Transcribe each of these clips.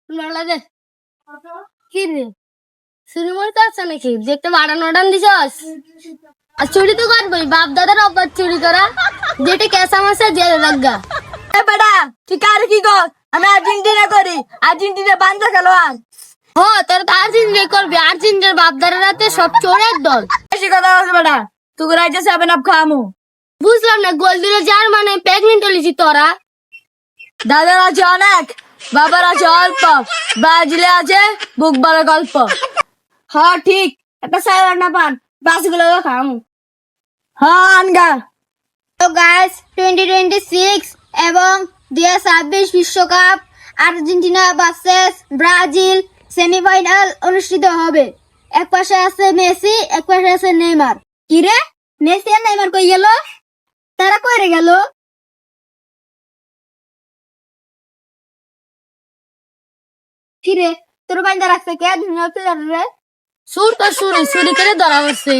দে কি রে চুরি মরতে আছে নাকি যে একটা বাড়ান অর্ডান দিছস আর চুরি তো করবি বাপ দাদার অব্বাত চুরি করা যেটা কেসা মাসে জেলে লাগা এ বেটা তুই কার কি কর আমি আর্জেন্টিনা করি আর্জেন্টিনা বান্ধা খেলোয়াড় হ তোর তো আর্জেন্টিনা করবি আর্জেন্টিনার বাপ দাদারাতে সব চোরের দল বেশি কথা বলছে বেটা তুই রাইতে 7 আপ খামু বুঝলাম না গোল দিল যার মানে প্রেগনেন্ট হলিছি তোরা দাদার আছে অনেক বাবার আছে অল্প ব্রাজিলে আছে বুক বড় গল্প হ্যাঁ ঠিক একটা সাইবার না পান বাসগুলো খামু হ্যাঁ আনগা তো গাইস 2026 এবং 2026 বিশ্বকাপ আর্জেন্টিনা ভার্সেস ব্রাজিল সেমিফাইনাল অনুষ্ঠিত হবে এক পাশে আছে মেসি এক পাশে আছে নেইমার কি রে মেসি আর নেইমার কই গেল তারা কই গেল কি রে তোর বাইন্দা রাখছে কে দুনিয়া প্লেয়ার রে সুর তো সুরি করে ধরা হচ্ছে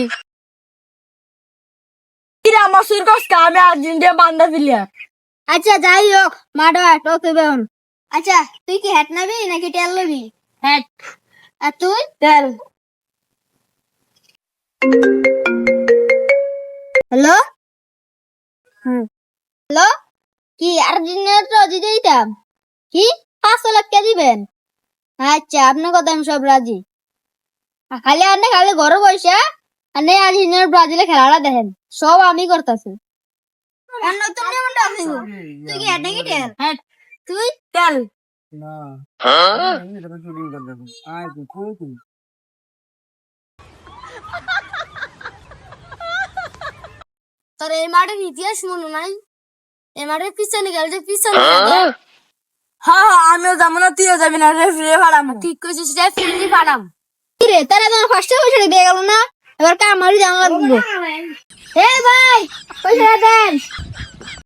কিরা মসুর কসকা আমি আর্জেন্টিনা বান্ধা প্লেয়ার আচ্ছা যাই হোক মাডো ওকে বেহন আচ্ছা তুই কি হ্যাট নাবি নাকি টেল লবি হ্যাট আর তুই তেল হ্যালো হ্যালো কি আর্জেন্টিনার তো জিতে দিতাম কি 500 লাখ কে দিবেন আচ্ছা আপনার কথা আমি সব রাজি খালি ঘরে বসে আনে আর্জেন্টিনার ব্রাজিলে খেলাটা দেখেন সব আমি করতেছি নতুন নিয়মটা আছে তুই কি হ্যাট নাকি টেল হ্যাট তুই তেল তোর এই মাঠের ইতিহাস মনে নাই এই মাঠের পিছনে গেল যে পিছনে হ্যাঁ হ্যাঁ আমিও যাবো না তুইও যাবি না রেফারি ভাড়ামু ঠিক কইছিস রে ফিল্ডি পাড়াম কি রে তারা তোমার ফার্স্ট পয়সা দিয়ে গেল না এবার কামারি জানা লাগবে এ ভাই পয়সা দেন